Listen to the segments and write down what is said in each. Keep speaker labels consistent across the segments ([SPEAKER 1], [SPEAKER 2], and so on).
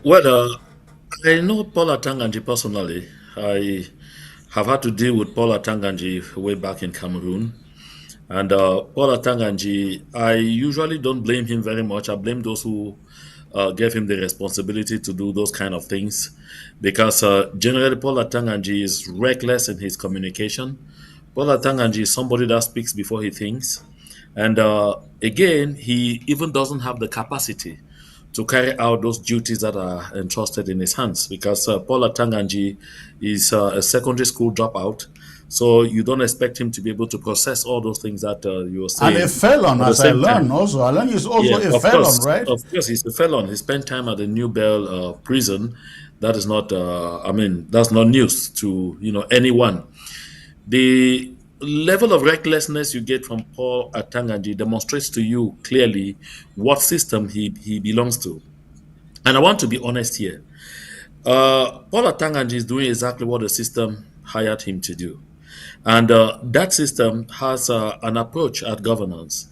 [SPEAKER 1] Well, I know Paul Atanganji personally. I have had to deal with Paul Atanganji way back in Cameroon. And Paul Atanganji, I usually don't blame him very much. I blame those who gave him the responsibility to do those kind of things. Because generally, Paul Atanganji is reckless in his communication. Paul Atanganji is somebody that speaks before he thinks. And again, he even doesn't have the capacity to carry out those duties that are entrusted in his hands because Paula Tanganji is a secondary school dropout. So you don't expect him to be able to process all those things that you were
[SPEAKER 2] And a
[SPEAKER 1] saying.
[SPEAKER 2] felon,
[SPEAKER 1] At the
[SPEAKER 2] as I
[SPEAKER 1] same time,
[SPEAKER 2] learned also. I learned he's also
[SPEAKER 1] yeah,
[SPEAKER 2] a felon, right?
[SPEAKER 1] of course, he's a felon. He spent time at the New Bell prison. That is not, I mean, that's not news to anyone. The level of recklessness you get from Paul Atanganji demonstrates to you clearly what system he belongs to. And I want to be honest here. Paul Atanganji is doing exactly what the system hired him to do. And that system has an approach at governance.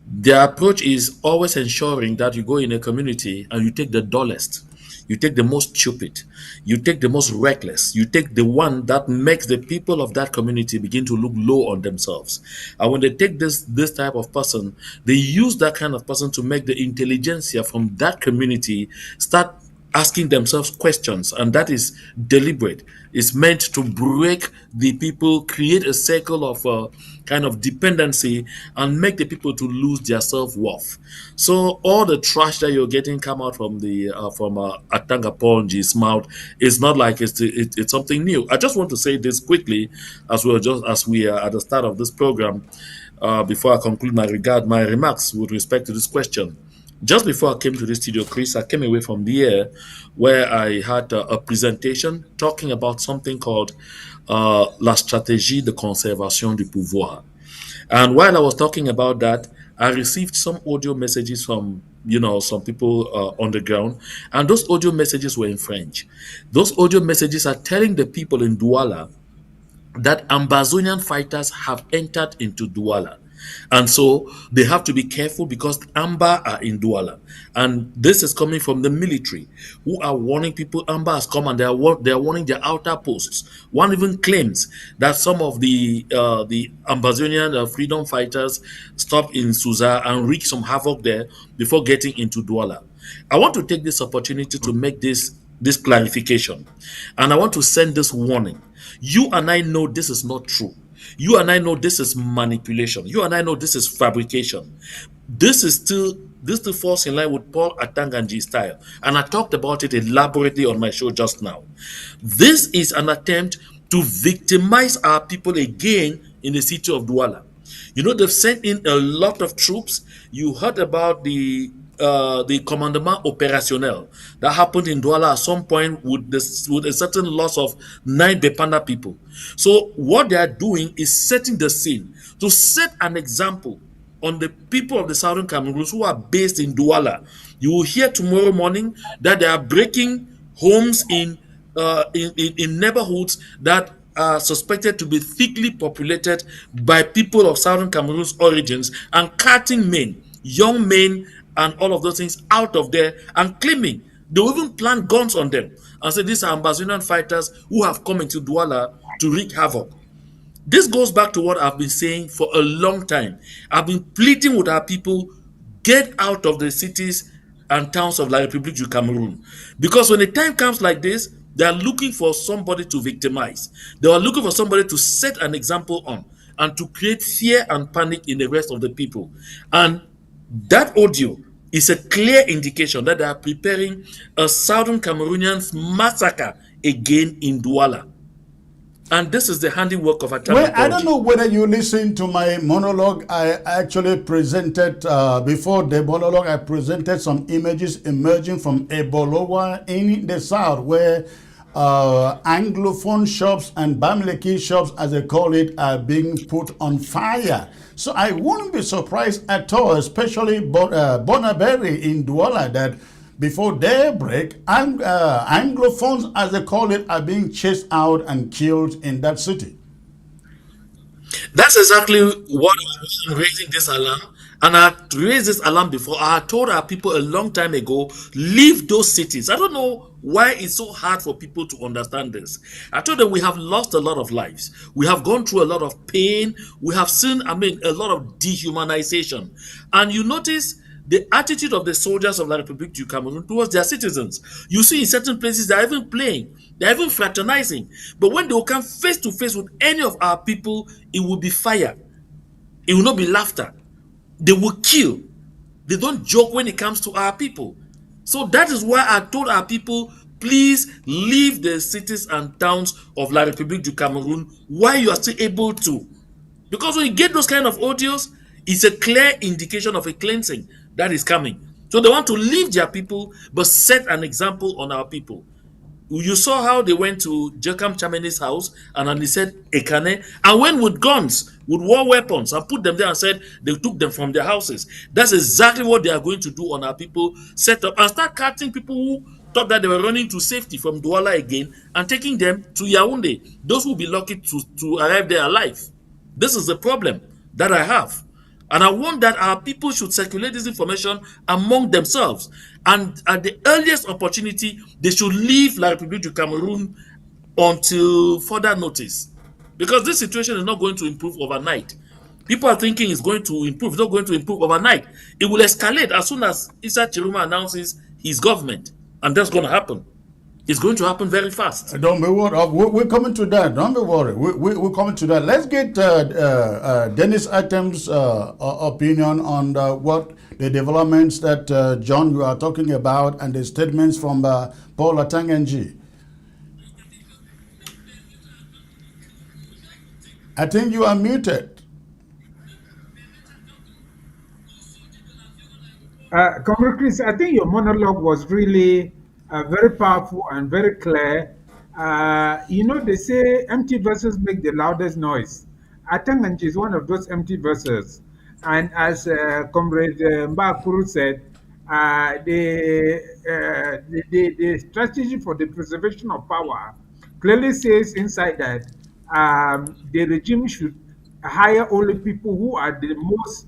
[SPEAKER 1] Their approach is always ensuring that you go in a community and you take the dullest, you take the most stupid, you take the most reckless, you take the one that makes the people of that community begin to look low on themselves. And when they take this type of person, they use that kind of person to make the intelligentsia from that community start asking themselves questions, and that is deliberate. It's meant to break the people, create a circle of kind of dependency, and make the people to lose their self-worth. So all the trash that you're getting come out from the Atanga Ponji's mouth is not like it's something new. I just want to say this quickly as we are at the start of this program, before I conclude my remarks with respect to this question. Just before I came to the studio, Chris, I came away from there where I had a presentation talking about something called La stratégie de conservation du pouvoir. And while I was talking about that, I received some audio messages from some people on the ground, and those audio messages were in French. Those audio messages are telling the people in Douala that Ambazonian fighters have entered into Douala. And so they have to be careful because Amba are in Douala. And this is coming from the military who are warning people Amba has come and they are warning their outer posts. One even claims that some of the Ambazonian freedom fighters stopped in Suza and wreaked some havoc there before getting into Douala. I want to take this opportunity to make this clarification. And I want to send this warning. You and I know this is not true. You and I know this is manipulation. You and I know this is fabrication. This is still this still falls in line with Paul Atanganji style. And I talked about it elaborately on my show just now. This is an attempt to victimize our people again in the city of Douala. You know, they've sent in a lot of troops. You heard about the commandement opérationnel that happened in Douala at some point with a certain loss of 9 Bepanda people. So what they are doing is setting the scene to set an example on the people of the southern Cameroons who are based in Douala. You will hear tomorrow morning that they are breaking homes in neighborhoods that are suspected to be thickly populated by people of southern Cameroon's origins and carting men, young men, and all of those things out of there and claiming they will even plant guns on them and say these are Ambazonian fighters who have come into Douala to wreak havoc. This goes back to what I've been saying for a long time. I've been pleading with our people, get out of the cities and towns of La République du Cameroon. Because when the time comes like this, they are looking for somebody to victimize. They are looking for somebody to set an example on and to create fear and panic in the rest of the people. And that audio is a clear indication that they are preparing a Southern Cameroonians massacre again in Douala. And this is the handiwork of
[SPEAKER 2] Well,
[SPEAKER 1] Atanga
[SPEAKER 2] I don't
[SPEAKER 1] Ponji.
[SPEAKER 2] know whether you listened to my monologue. I actually presented, before the monologue, I presented some images emerging from Ebolowa in the south, where Anglophone shops and Bamileki shops, as they call it, are being put on fire. So I wouldn't be surprised at all, especially Bonaberry in Douala, that before daybreak, Anglophones, as they call it, are being chased out and killed in that city.
[SPEAKER 1] That's exactly what I'm raising this alarm. And I had raised this alarm before. I had told our people a long time ago, leave those cities. I don't know why it's so hard for people to understand this. I told them we have lost a lot of lives. We have gone through a lot of pain. We have seen, a lot of dehumanization. And you notice the attitude of the soldiers of La République du Cameroon towards their citizens. You see in certain places they're even playing, they're even fraternizing. But when they will come face to face with any of our people, it will be fire. It will not be laughter. They will kill. They don't joke when it comes to our people. So that is why I told our people, please leave the cities and towns of La République du Cameroon while you are still able to. Because when you get those kind of audios, it's a clear indication of a cleansing that is coming. So they want to leave their people, but set an example on our people. You saw how they went to Jekam Chameni's house and then he said Ekane and went with guns, with war weapons, and put them there and said they took them from their houses. That's exactly what they are going to do on our people. Set up and start catching people who thought that they were running to safety from Douala again and taking them to Yaoundé. Those will be lucky to arrive there alive. This is the problem that I have. And I want that our people should circulate this information among themselves. And at the earliest opportunity, they should leave La République du Cameroon until further notice. Because this situation is not going to improve overnight. People are thinking it's going to improve. It's not going to improve overnight. It will escalate as soon as Issa Chiruma announces his government. And that's going to happen. It's going to happen very fast.
[SPEAKER 2] Don't be worried. We're coming to that. Don't be worried. We're coming to that. Let's get Dennis Atem's opinion on what the developments that John you are talking about and the statements from Paul Atanga. I think you are muted.
[SPEAKER 3] Comrade Chris, I think your monologue was really very powerful and very clear. They say empty verses make the loudest noise. Atanganji is one of those empty verses. And as Comrade Mbakuru said, the strategy for the preservation of power clearly says inside that the regime should hire only people who are the most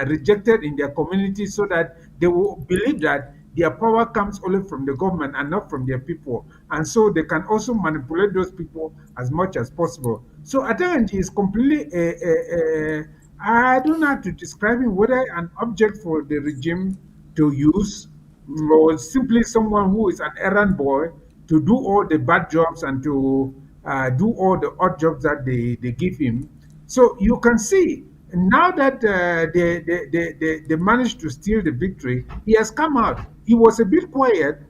[SPEAKER 3] rejected in their community so that they will believe that their power comes only from the government and not from their people. And so they can also manipulate those people as much as possible. So Adenji is completely, I don't know how to describe him, whether an object for the regime to use or simply someone who is an errand boy to do all the bad jobs and to do all the odd jobs that they give him. So you can see now that they managed to steal the victory, he has come out. He was a bit quiet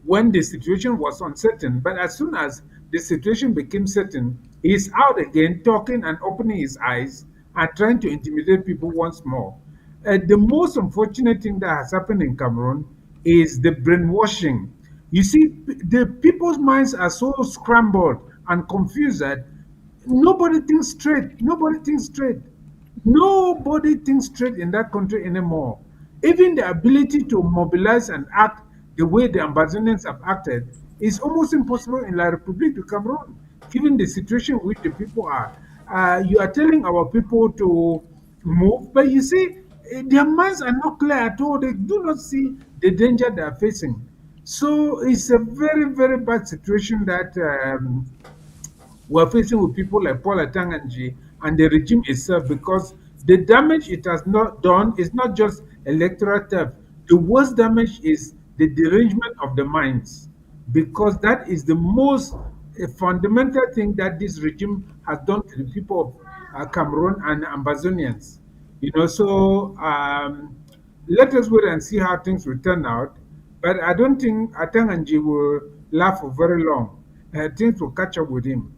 [SPEAKER 3] when the situation was uncertain, but as soon as the situation became certain, he's out again talking and opening his eyes and trying to intimidate people once more. The most unfortunate thing that has happened in Cameroon is the brainwashing. You see, the people's minds are so scrambled and confused that nobody thinks straight. Nobody thinks straight. Nobody thinks straight in that country anymore. Even the ability to mobilize and act the way the Ambazonians have acted is almost impossible in La République du Cameroon, given the situation in which the people are. You are telling our people to move, but you see, their minds are not clear at all. They do not see the danger they are facing. So it's a very, very bad situation that we're facing with people like Paul Atanganji and the regime itself, because the damage it has not done is not just electoral theft. The worst damage is the derangement of the minds, because that is the most fundamental thing that this regime has done to the people of Cameroon and Ambazonians. So let us wait and see how things will turn out. But I don't think Atanganji will laugh for very long. Things will catch up with him.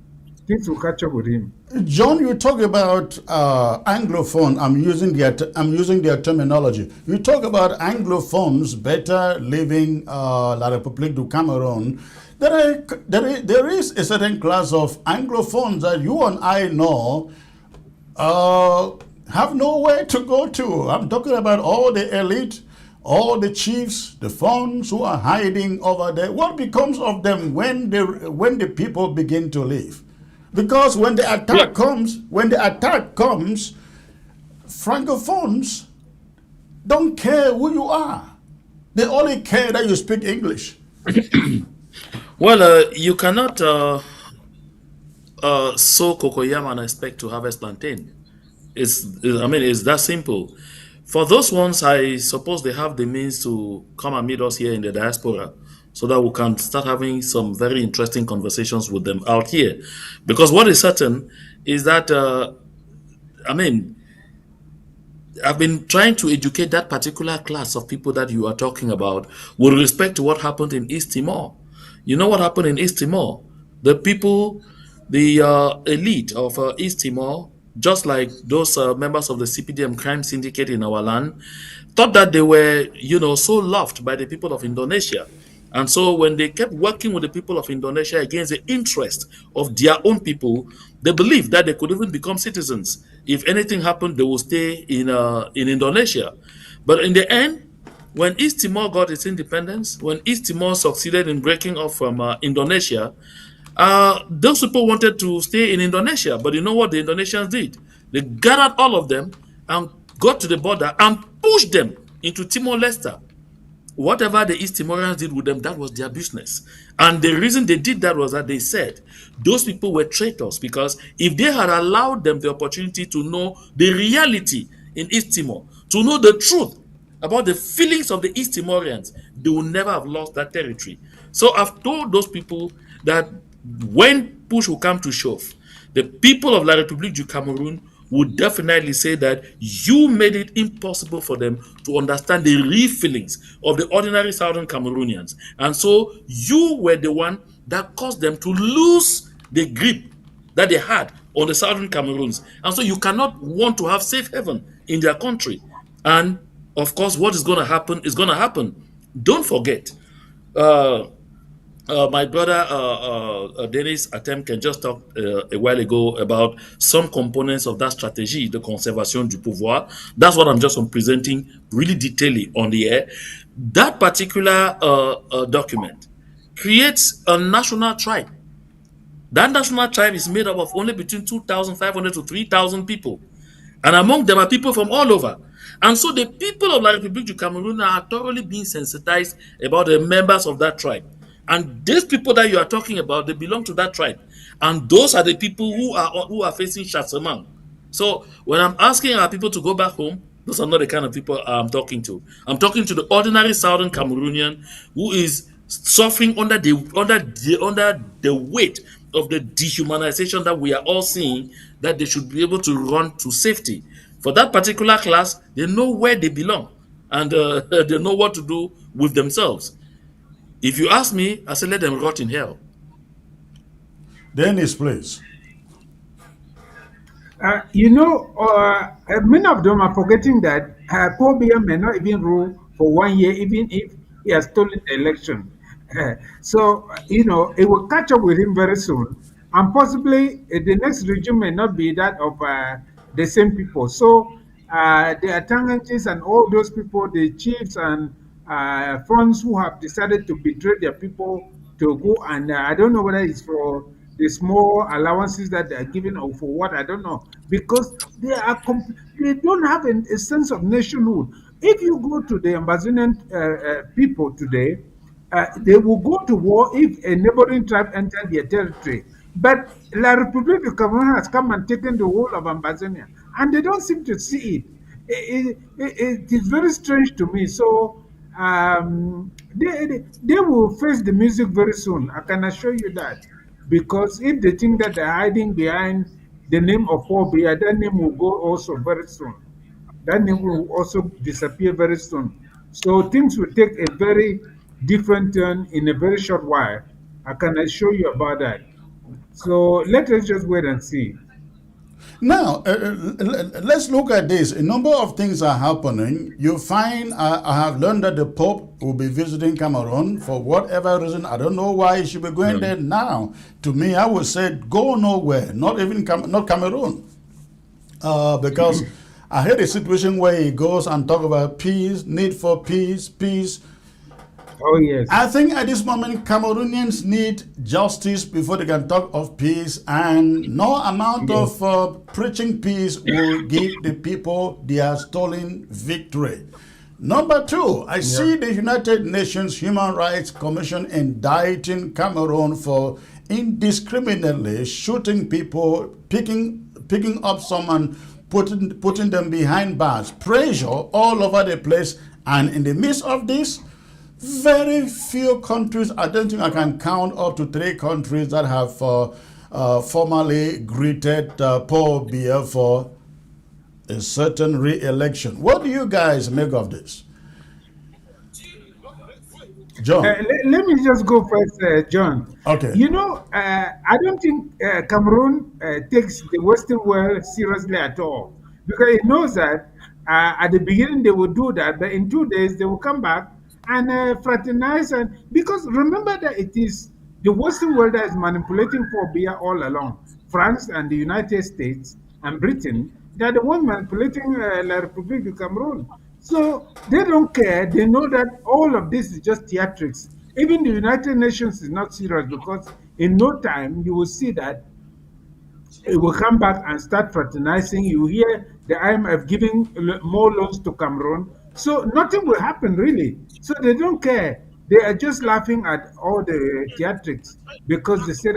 [SPEAKER 3] Things will catch up with him.
[SPEAKER 2] John, you talk about Anglophone. I'm using their terminology. You talk about Anglophones better leaving La République du Cameroon. There is a certain class of Anglophones that you and I know have nowhere to go to. I'm talking about all the elite, all the chiefs, the phones who are hiding over there. What becomes of them when the people begin to leave? Because when the attack comes, francophones don't care who you are. They only care that you speak English.
[SPEAKER 1] Well, you cannot sow cocoyam and expect to harvest plantain. I mean, it's that simple. For those ones, I suppose they have the means to come and meet us here in the diaspora so that we can start having some very interesting conversations with them out here. Because what is certain is that, I mean, I've been trying to educate that particular class of people that you are talking about with respect to what happened in East Timor. You know what happened in East Timor? The people, the elite of East Timor, just like those members of the CPDM crime syndicate in our land, thought that they were, so loved by the people of Indonesia. And so when they kept working with the people of Indonesia against the interest of their own people, they believed that they could even become citizens. If anything happened, they would stay in Indonesia. But in the end, when East Timor got its independence, when East Timor succeeded in breaking off from Indonesia, those people wanted to stay in Indonesia. But you know what the Indonesians did? They gathered all of them and got to the border and pushed them into Timor-Leste. Whatever the East Timorians did with them, that was their business. And the reason they did that was that they said those people were traitors, because if they had allowed them the opportunity to know the reality in East Timor, to know the truth about the feelings of the East Timorians, they would never have lost that territory. So I've told those people that when push will come to shove, the people of La République du Cameroon would definitely say that you made it impossible for them to understand the real feelings of the ordinary Southern Cameroonians. And so you were the one that caused them to lose the grip that they had on the Southern Cameroons. And so you cannot want to have safe haven in their country. And of course, what is going to happen is going to happen. Don't forget, uh, my brother Dennis Atem can just talk a while ago about some components of that strategy, the conservation du pouvoir. That's what I'm just presenting really detailedly on the air. That particular document creates a national tribe. That national tribe is made up of only between 2,500 to 3,000 people. And among them are people from all over. And so the people of La République du Cameroon are thoroughly being sensitized about the members of that tribe. And these people that you are talking about, they belong to that tribe. And those are the people who are facing chastisement. So when I'm asking our people to go back home, those are not the kind of people I'm talking to. I'm talking to the ordinary Southern Cameroonian who is suffering under the weight of the dehumanization that we are all seeing, that they should be able to run to safety. For that particular class, they know where they belong, and they know what to do with themselves. If you ask me, I say let them rot in hell.
[SPEAKER 2] Dennis, please.
[SPEAKER 3] Many of them are forgetting that Paul Biya may not even rule for 1 year, even if he has stolen the election. So, it will catch up with him very soon. And possibly the next regime may not be that of the same people. So, the Atangans and all those people, the chiefs and fronts who have decided to betray their people to go, and I don't know whether it's for the small allowances that they are giving or for what, I don't know, because they don't have a sense of nationhood. If you go to the Amazonian people today, they will go to war if a neighboring tribe enters their territory. But La République du Cameroon has come and taken the whole of Amazonia, and they don't seem to see it. It is very strange to me. So they will face the music very soon. I can assure you that. Because if they think that they're hiding behind the name of Phobia, that name will go also very soon. That name will also disappear very soon. So things will take a very different turn in a very short while. I can assure you about that. So let us just wait and see.
[SPEAKER 2] Now, let's look at this. A number of things are happening. You find, I have learned that the Pope will be visiting Cameroon for whatever reason. I don't know why he should be going there now. To me, I would say go nowhere, not even not Cameroon. Because I had a situation where he goes and talk about peace, need for peace, peace.
[SPEAKER 3] Oh, yes.
[SPEAKER 2] I think at this moment, Cameroonians need justice before they can talk of peace, and no amount
[SPEAKER 3] Yes.
[SPEAKER 2] of preaching peace will give the people their stolen victory. Number two, I
[SPEAKER 3] Yeah.
[SPEAKER 2] see the United Nations Human Rights Commission indicting Cameroon for indiscriminately shooting people, picking up someone, putting them behind bars, pressure all over the place, and in the midst of this, very few countries. I don't think I can count up to three countries that have formally greeted Paul Biya for a certain re-election. What do you guys make of this, John?
[SPEAKER 3] Let me just go first, John.
[SPEAKER 2] Okay.
[SPEAKER 3] You know, I don't think Cameroon takes the Western world seriously at all because it knows that at the beginning they will do that, but in 2 days they will come back and fraternize. And because remember that it is the Western world that is manipulating phobia all along. France and the United States and Britain, they are the ones manipulating La République du Cameroon. So they don't care. They know that all of this is just theatrics. Even the United Nations is not serious because in no time you will see that it will come back and start fraternizing. You hear the IMF giving more loans to Cameroon. So nothing will happen really. So they don't care. They are just laughing at all the theatrics because they said,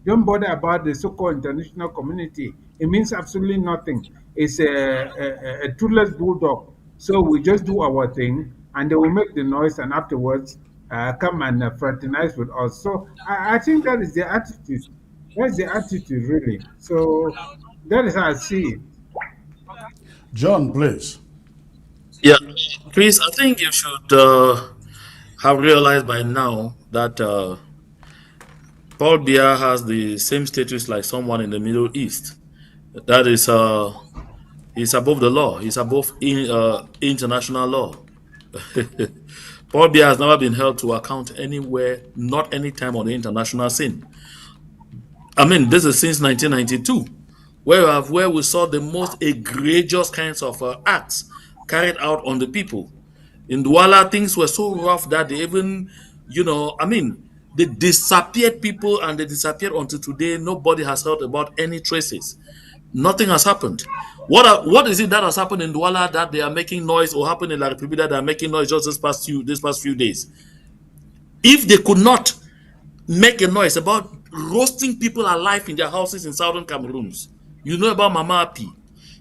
[SPEAKER 3] don't bother about the so called international community. It means absolutely nothing. It's a toothless bulldog. So we just do our thing and they will make the noise and afterwards come and fraternize with us. So I think that is the attitude. That's the attitude, really. So that is how I see it.
[SPEAKER 2] John, please.
[SPEAKER 1] Yeah, Chris, I think you should have realized by now that Paul Biya has the same status like someone in the Middle East. That is, he's above the law. He's above international law. Paul Biya has never been held to account anywhere, not any time on the international scene. I mean, this is since 1992, where we saw the most egregious kinds of acts carried out on the people. In Douala, things were so rough that they even, I mean, they disappeared people and they disappeared until today. Nobody has heard about any traces. Nothing has happened. What is it that has happened in Douala that they are making noise, or happened in La Republica that they are making noise just this past few days? If they could not make a noise about roasting people alive in their houses in southern Cameroons, you know about Mama Api.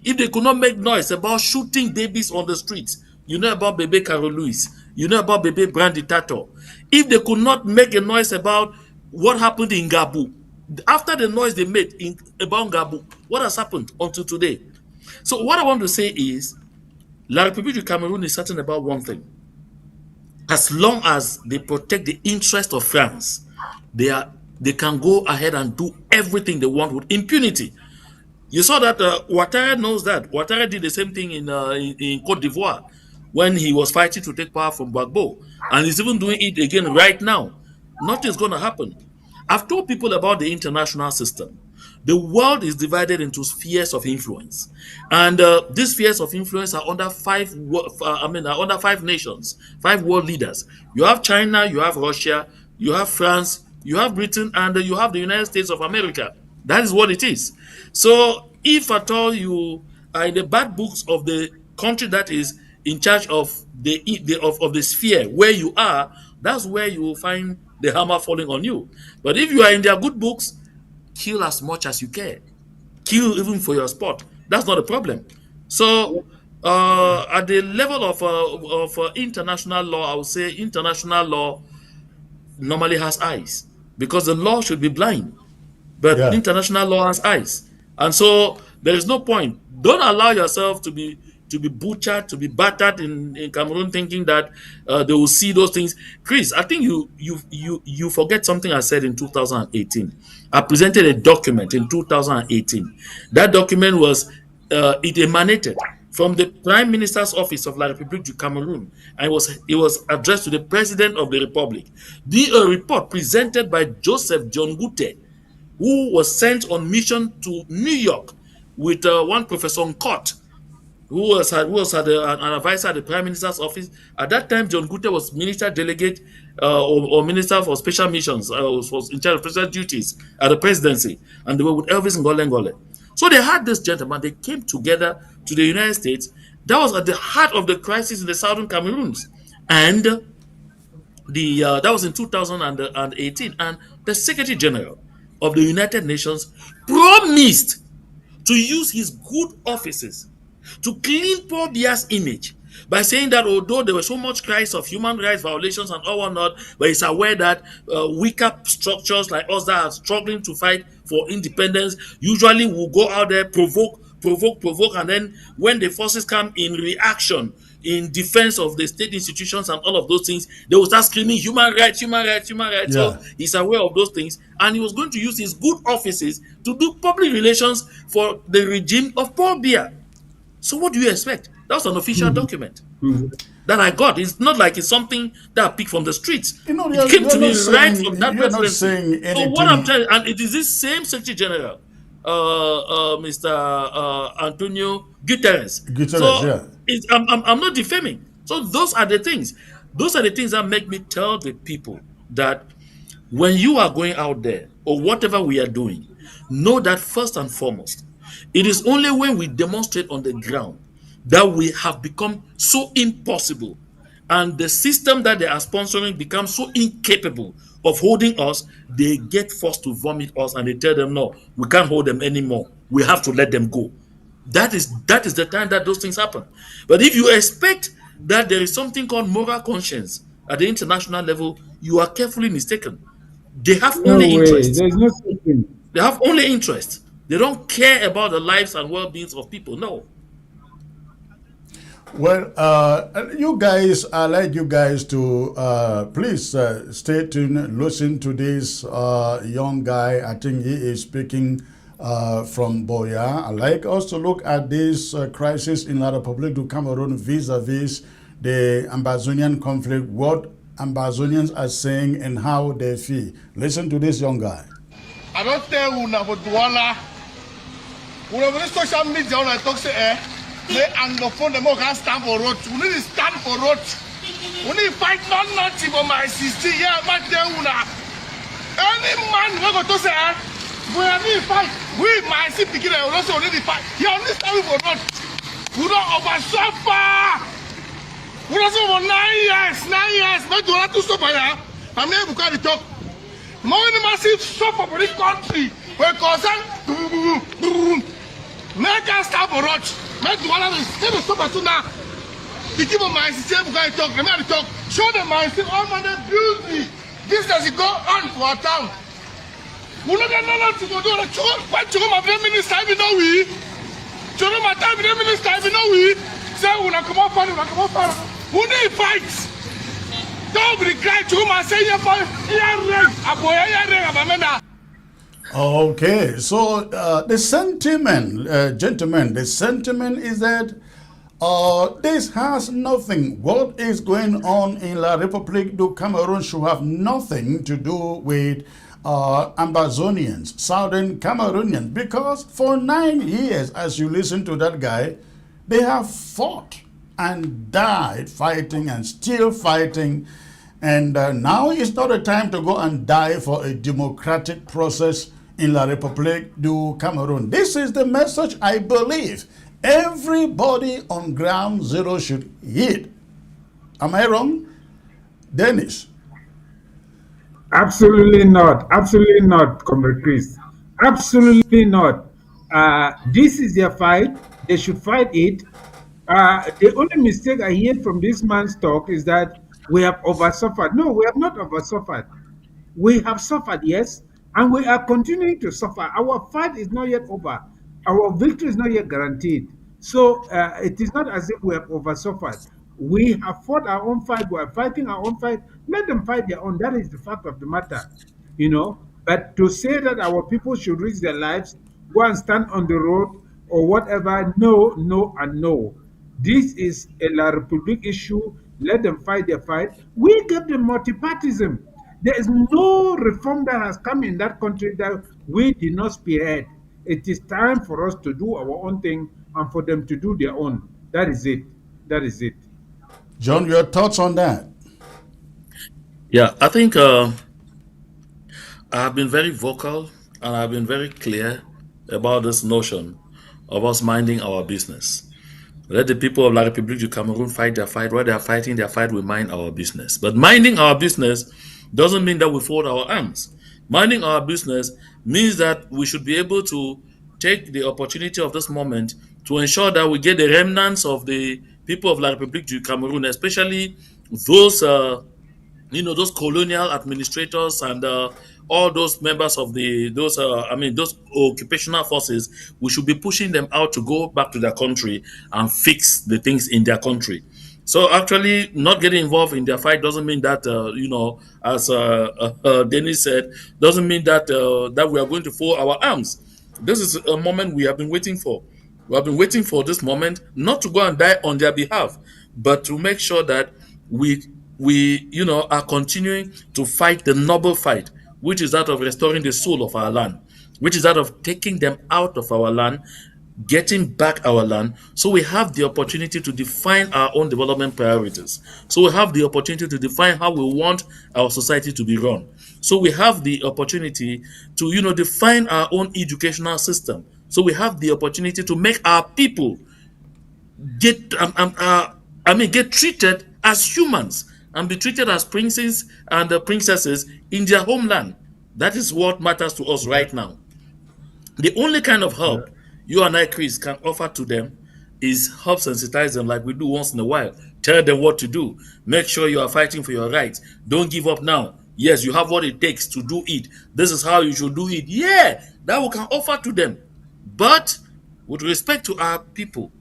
[SPEAKER 1] If they could not make noise about shooting babies on the streets, you know about Bebe Carol Louis. You know about Bebe Brandy Tato. If they could not make a noise about what happened in Gabu, after the noise they made about Gabu, what has happened until today? So what I want to say is, La République du Cameroon is certain about one thing. As long as they protect the interest of France, they can go ahead and do everything they want with impunity. You saw that Ouattara knows that. Ouattara did the same thing in Cote d'Ivoire when he was fighting to take power from Gbagbo. And he's even doing it again right now. Nothing's going to happen. I've told people about the international system. The world is divided into spheres of influence, and these spheres of influence are under are under five nations, five world leaders. You have China, you have Russia, you have France, you have Britain, and you have the United States of America. That is what it is. So, if at all you are in the bad books of the country that is in charge of of the sphere where you are, that's where you will find the hammer falling on you. But if you are in their good books, kill as much as you can. Kill even for your sport. That's not a problem. So, at the level of international law, I would say international law normally has eyes, because the law should be blind, but
[SPEAKER 2] Yeah.
[SPEAKER 1] international law has eyes, and so there is no point. Don't allow yourself to be butchered, to be battered in Cameroon, thinking that they will see those things. Chris, I think you forget something I said in 2018. I presented a document in 2018. That document was it emanated from the Prime Minister's office of La République du Cameroon, and it was addressed to the President of the Republic. A report presented by Joseph John Gute, who was sent on mission to New York with one Professor Nkot, who was an advisor at the Prime Minister's office. At that time, John Gute was minister delegate or minister for special missions, was in charge of special duties at the presidency, and they were with Elvis Ngole Ngole. So they had this gentleman. They came together to the United States, That was at the heart of the crisis in the southern Cameroons. And the that was in 2018. And the Secretary General of the United Nations promised to use his good offices to clean Paul Biya's image by saying that although there was so much cries of human rights violations and all whatnot, but he's aware that weaker structures like us that are struggling to fight for independence usually will go out there, provoke, and then when the forces come in reaction, in defense of the state institutions and all of those things, they will start screaming human rights, human rights, human rights. So
[SPEAKER 2] Yeah.
[SPEAKER 1] he's aware of those things, and he was going to use his good offices to do public relations for the regime of Paul Biya. So what do you expect? That was an official document that I got. It's not like it's something that I picked from the streets.
[SPEAKER 2] You know,
[SPEAKER 1] It came
[SPEAKER 2] you're
[SPEAKER 1] to
[SPEAKER 2] not
[SPEAKER 1] me right
[SPEAKER 2] saying
[SPEAKER 1] from that
[SPEAKER 2] you're not
[SPEAKER 1] presidency.
[SPEAKER 2] saying
[SPEAKER 1] So what I'm
[SPEAKER 2] anything.
[SPEAKER 1] telling, and it is this same Secretary General, Mr. Antonio Guterres.
[SPEAKER 2] Guterres,
[SPEAKER 1] So
[SPEAKER 2] yeah.
[SPEAKER 1] I'm not defaming. So those are the things. Those are the things that make me tell the people that when you are going out there or whatever we are doing, know that first and foremost, it is only when we demonstrate on the ground that we have become so impossible and the system that they are sponsoring becomes so incapable of holding us, they get forced to vomit us and they tell them, no, we can't hold them anymore. We have to let them go. That is the time that those things happen. But if you expect that there is something called moral conscience at the international level, you are carefully mistaken. They have
[SPEAKER 3] No
[SPEAKER 1] only
[SPEAKER 3] way.
[SPEAKER 1] interests.
[SPEAKER 3] There's no such thing.
[SPEAKER 1] They have only interests. They don't care about the lives and well-beings of people. No.
[SPEAKER 2] Well, you guys, I like you guys to please stay tuned, listen to this young guy. I think he is speaking from Boya. I like us to look at this crisis in La République du Cameroon vis-a-vis the Ambazonian conflict, what Ambazonians are saying and how they feel. Listen to this young guy.
[SPEAKER 4] I don't tell una for Douala. Una for social media, una talk say they anglophone them can stand for road. We need to stand for road. We need to fight nothing for my sister. Yeah, but tell una. Any man we go to say we need to fight. We my sister begin to also need to fight. You understand for road. We don't over suffer. We don't suffer for 9 years. 9 years. But do not to suffer here. I'm here to talk. More massive suffer for this country. We're concerned. Make us stop for road. Make the one of the state of suffer to now. The give of my sister to talk. Remember to talk. Show them my sister. All man abuse me. This does go on for our town. We don't get nothing to do. What you my prime minister? We know we. You know my time prime minister? We know we. Say we not come up for. We not come up for. We need fights. Don't be crying to my say your boy.
[SPEAKER 2] Okay, so the sentiment, gentlemen, the sentiment is that this has nothing. What is going on in La République du Cameroon should have nothing to do with Ambazonians, Southern Cameroonians, because for 9 years, as you listen to that guy, they have fought and died fighting and still fighting. And now is not a time to go and die for a democratic process in La République du Cameroon. This is the message I believe everybody on ground zero should heed. Am I wrong? Dennis?
[SPEAKER 3] Absolutely not. Absolutely not, Comrade Chris. Absolutely not. This is their fight. They should fight it. The only mistake I hear from this man's talk is that we have oversuffered. No, we have not oversuffered. We have suffered, yes, and we are continuing to suffer. Our fight is not yet over. Our victory is not yet guaranteed. So it is not as if we have oversuffered. We have fought our own fight. We are fighting our own fight. Let them fight their own. That is the fact of the matter, you know. But to say that our people should risk their lives, go and stand on the road or whatever, no, no, and no. This is a La Republic issue. Let them fight their fight. We give them multipartism. There is no reform that has come in that country that we did not spearhead. It is time for us to do our own thing and for them to do their own. That is it. That is it.
[SPEAKER 2] John, your thoughts on that?
[SPEAKER 1] Yeah, I think I have been very vocal and I've been very clear about this notion of us minding our business. Let the people of La République du Cameroon fight their fight. While they are fighting their fight, we mind our business. But minding our business doesn't mean that we fold our arms. Minding our business means that we should be able to take the opportunity of this moment to ensure that we get the remnants of the people of La République du Cameroon, especially those those colonial administrators and all those members of those occupational forces. We should be pushing them out to go back to their country and fix the things in their country. So actually, not getting involved in their fight doesn't mean that as Dennis said, doesn't mean that that we are going to fold our arms. This is a moment we have been waiting for. We have been waiting for this moment, not to go and die on their behalf, but to make sure that we are continuing to fight the noble fight, which is that of restoring the soul of our land, which is that of taking them out of our land, getting back our land, so we have the opportunity to define our own development priorities. So we have the opportunity to define how we want our society to be run. So we have the opportunity to define our own educational system. So we have the opportunity to make our people get get treated as humans and be treated as princes and princesses in their homeland. That is what matters to us right now. The only kind of help you and I, Chris, can offer to them is help sensitize them like we do once in a while. Tell them what to do. Make sure you are fighting for your rights. Don't give up now. Yes, you have what it takes to do it. This is how you should do it. Yeah, that we can offer to them. But with respect to our people,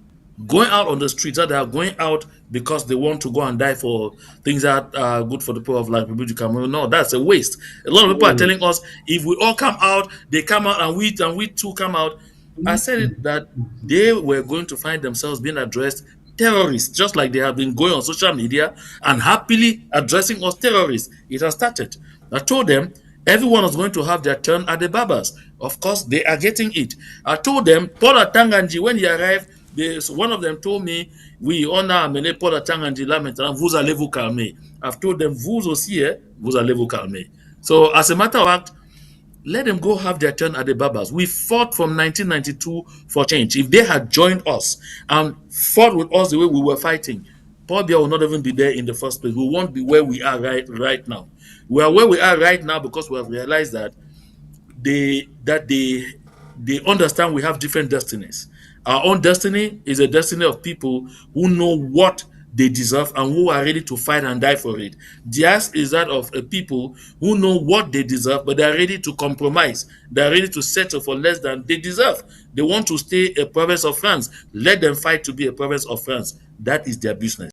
[SPEAKER 1] going out on the streets, that they are going out because they want to go and die for things that are good for the people of like Republic Cameroon. No, that's a waste. A lot of people are telling us if we all come out, they come out, and we too come out. I said it, that they were going to find themselves being addressed terrorists, just like they have been going on social media and happily addressing us terrorists. It has started. I told them everyone is going to have their turn at the barbers. Of course, they are getting it. I told them Paul Atanganji, when he arrived, one of them told me, oui, on a amené Paul Atanganji là maintenant, vous allez vous calmer. I've told them, vous aussi, vous allez vous calmer. So, as a matter of fact, let them go have their turn at the barbers. We fought from 1992 for change. If they had joined us and fought with us the way we were fighting, Paul Biya will not even be there in the first place. We won't be where we are right now. We are where we are right now because we have realized that they understand we have different destinies. Our own destiny is a destiny of people who know what they deserve and who are ready to fight and die for it. Theirs is that of a people who know what they deserve, but they are ready to compromise. They are ready to settle for less than they deserve. They want to stay a province of France. Let them fight to be a province of France. That is their business.